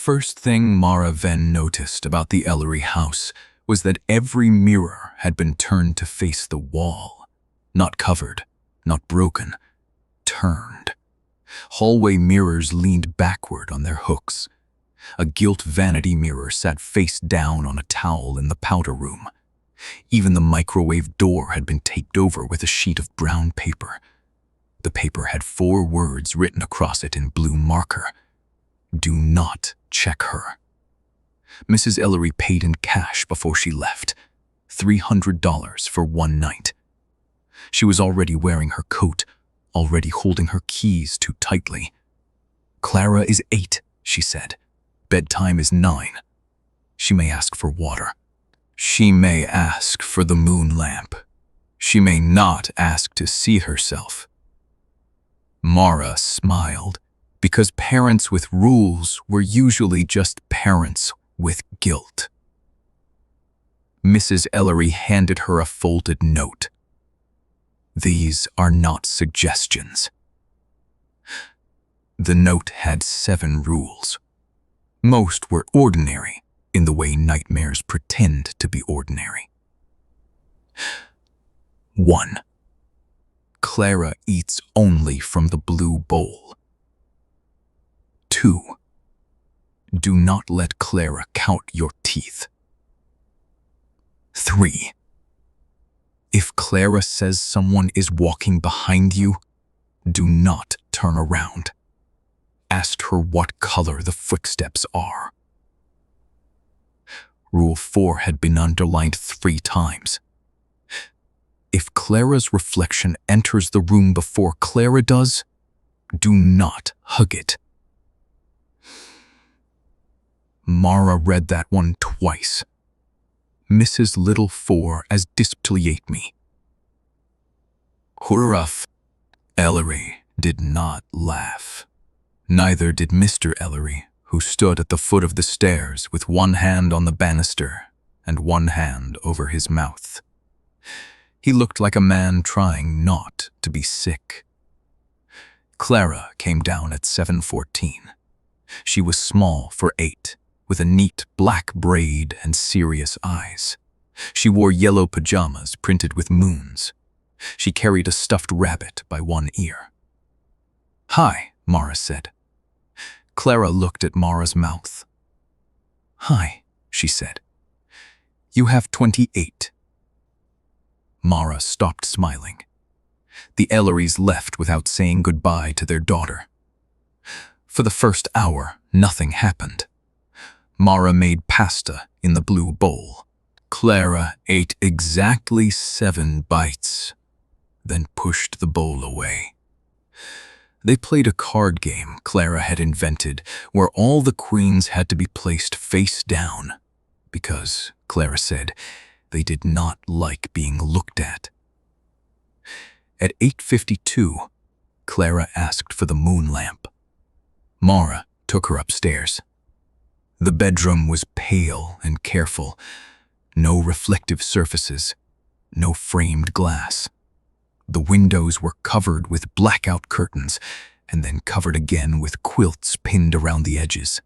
first thing Mara Venn noticed about the Ellery house was that every mirror had been turned to face the wall. Not covered, not broken, turned. Hallway mirrors leaned backward on their hooks. A gilt vanity mirror sat face down on a towel in the powder room. Even the microwave door had been taped over with a sheet of brown paper. The paper had 4 words written across it in blue marker. Do not check her. Mrs. Ellery paid in cash before she left, $300 for one night. She was already wearing her coat, already holding her keys too tightly. Clara is 8, she said. Bedtime is 9. She may ask for water. She may ask for the moon lamp. She may not ask to see herself. Mara smiled, because parents with rules were usually just parents with guilt. Mrs. Ellery handed her a folded note. These are not suggestions. The note had 7 rules. Most were ordinary, in the way nightmares pretend to be ordinary. 1. Clara eats only from the blue bowl. 2. Do not let Clara count your teeth. 3. If Clara says someone is walking behind you, do not turn around. Ask her what color the footsteps are. Rule 4 had been underlined 3 times. If Clara's reflection enters the room before Clara does, do not hug it. Mara read that one twice. Mrs. Little 4 as displiate me. Hurrah! Ellery did not laugh. Neither did Mr. Ellery, who stood at the foot of the stairs with one hand on the banister and one hand over his mouth. He looked like a man trying not to be sick. Clara came down at 7:14. She was small for 8, with a neat black braid and serious eyes. She wore yellow pajamas printed with moons. She carried a stuffed rabbit by one ear. Hi, Mara said. Clara looked at Mara's mouth. Hi, she said. You have 28. Mara stopped smiling. The Ellerys left without saying goodbye to their daughter. For the first hour, nothing happened. Mara made pasta in the blue bowl. Clara ate exactly 7 bites, then pushed the bowl away. They played a card game Clara had invented where all the queens had to be placed face down because, Clara said, they did not like being looked at. At 8:52, Clara asked for the moon lamp. Mara took her upstairs. The bedroom was pale and careful. No reflective surfaces, no framed glass. The windows were covered with blackout curtains and then covered again with quilts pinned around the edges.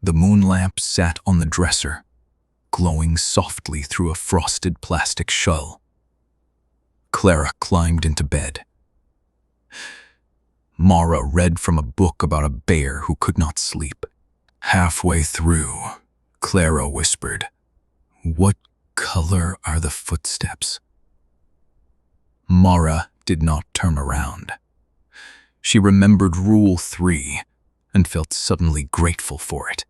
The moon lamp sat on the dresser, glowing softly through a frosted plastic shell. Clara climbed into bed. Mara read from a book about a bear who could not sleep. Halfway through, Clara whispered, "What color are the footsteps?" Mara did not turn around. She remembered Rule 3 and felt suddenly grateful for it.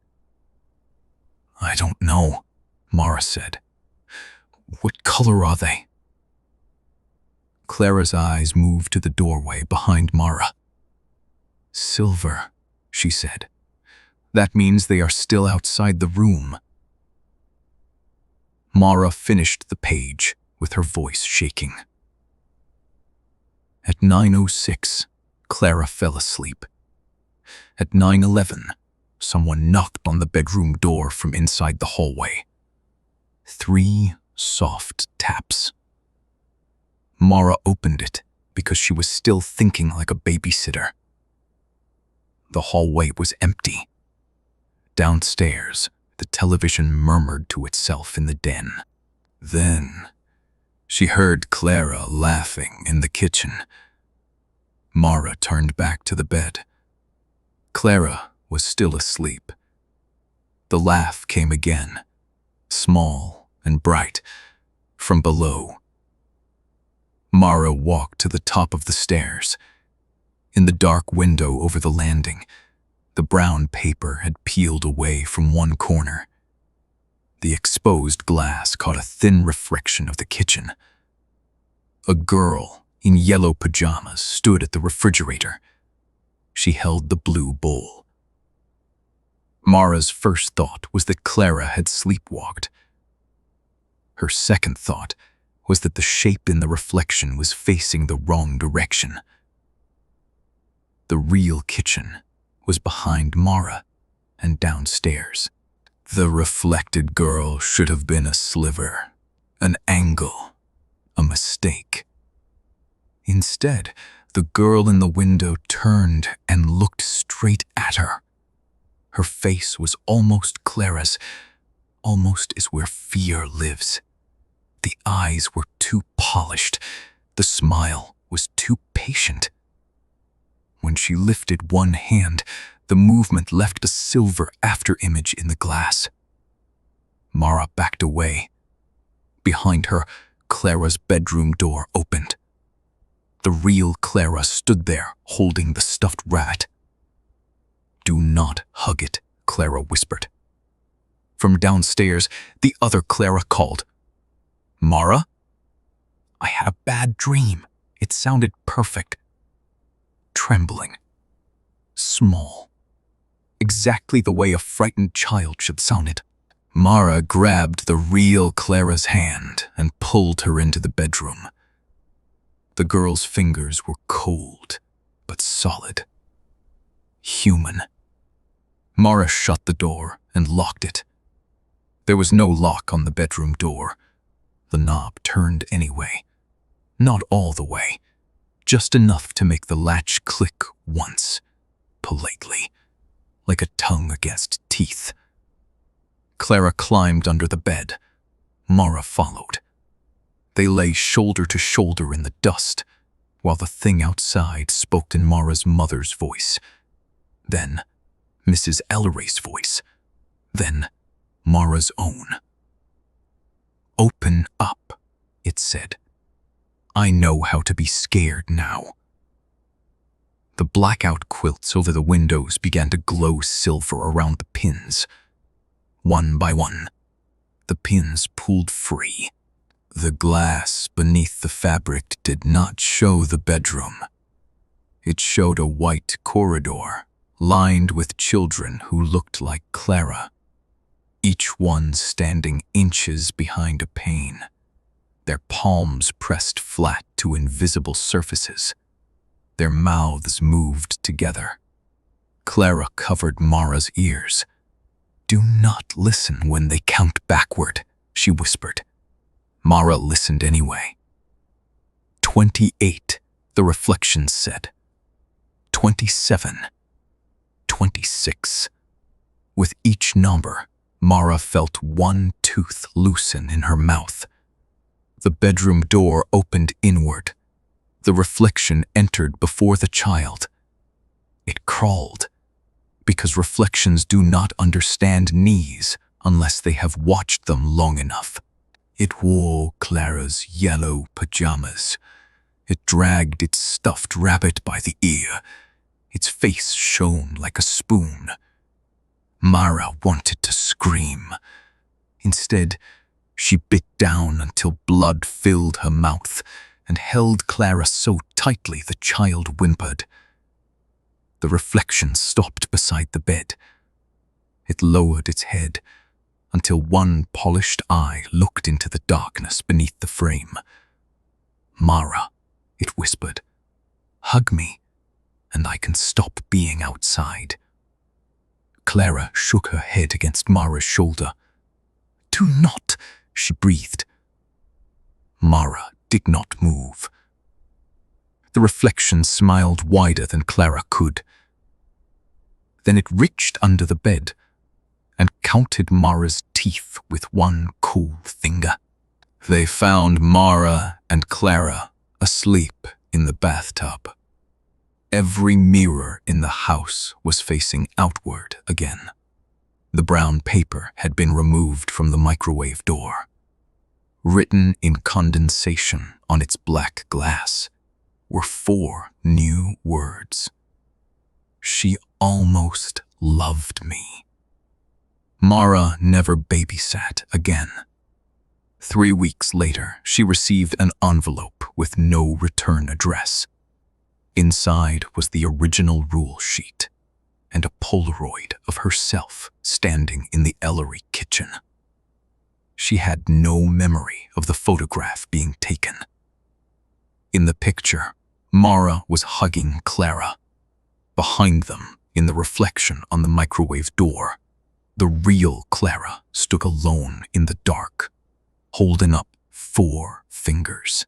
"I don't know," Mara said. "What color are they?" Clara's eyes moved to the doorway behind Mara. "Silver," she said. "That means they are still outside the room." Mara finished the page with her voice shaking. At 9:06, Clara fell asleep. At 9:11, someone knocked on the bedroom door from inside the hallway. 3 soft taps. Mara opened it because she was still thinking like a babysitter. The hallway was empty. Downstairs, the television murmured to itself in the den. Then, she heard Clara laughing in the kitchen. Mara turned back to the bed. Clara was still asleep. The laugh came again, small and bright, from below. Mara walked to the top of the stairs. In the dark window over the landing, the brown paper had peeled away from one corner. The exposed glass caught a thin reflection of the kitchen. A girl in yellow pajamas stood at the refrigerator. She held the blue bowl. Mara's first thought was that Clara had sleepwalked. Her second thought was that the shape in the reflection was facing the wrong direction. The real kitchen was behind Mara and downstairs. The reflected girl should have been a sliver, an angle, a mistake. Instead, the girl in the window turned and looked straight at her. Her face was almost Clara's, almost as where fear lives. The eyes were too polished. The smile was too patient. When she lifted one hand, the movement left a silver afterimage in the glass. Mara backed away. Behind her, Clara's bedroom door opened. The real Clara stood there, holding the stuffed rabbit. "Do not hug it," Clara whispered. From downstairs, the other Clara called. "Mara?" "I had a bad dream. It sounded perfect." Trembling. Small. Exactly the way a frightened child should sound it. Mara grabbed the real Clara's hand and pulled her into the bedroom. The girl's fingers were cold, but solid. Human. Mara shut the door and locked it. There was no lock on the bedroom door. The knob turned anyway. Not all the way. Just enough to make the latch click once, politely, like a tongue against teeth. Clara climbed under the bed. Mara followed. They lay shoulder to shoulder in the dust, while the thing outside spoke in Mara's mother's voice. Then, Mrs. Ellery's voice. Then, Mara's own. "Open up," it said. "I know how to be scared now." The blackout quilts over the windows began to glow silver around the pins. One by one, the pins pulled free. The glass beneath the fabric did not show the bedroom. It showed a white corridor lined with children who looked like Clara, each one standing inches behind a pane, their palms pressed flat to invisible surfaces. Their mouths moved together. Clara covered Mara's ears. "Do not listen when they count backward," she whispered. Mara listened anyway. 28, the reflection said. 27. 26. With each number, Mara felt one tooth loosen in her mouth. The bedroom door opened inward. The reflection entered before the child. It crawled, because reflections do not understand knees unless they have watched them long enough. It wore Clara's yellow pajamas. It dragged its stuffed rabbit by the ear. Its face shone like a spoon. Mara wanted to scream. Instead, she bit down until blood filled her mouth and held Clara so tightly the child whimpered. The reflection stopped beside the bed. It lowered its head until one polished eye looked into the darkness beneath the frame. "Mara," it whispered, "hug me, and I can stop being outside." Clara shook her head against Mara's shoulder. "Do not," she breathed. Mara did not move. The reflection smiled wider than Clara could. Then it reached under the bed, and counted Mara's teeth with one cool finger. They found Mara and Clara asleep in the bathtub. Every mirror in the house was facing outward again. The brown paper had been removed from the microwave door. Written in condensation on its black glass were 4 new words. She almost loved me. Mara never babysat again. 3 weeks later, she received an envelope with no return address. Inside was the original rule sheet and a Polaroid of herself standing in the Ellery kitchen. She had no memory of the photograph being taken. In the picture, Mara was hugging Clara. Behind them, in the reflection on the microwave door, the real Clara stood alone in the dark, holding up 4 fingers.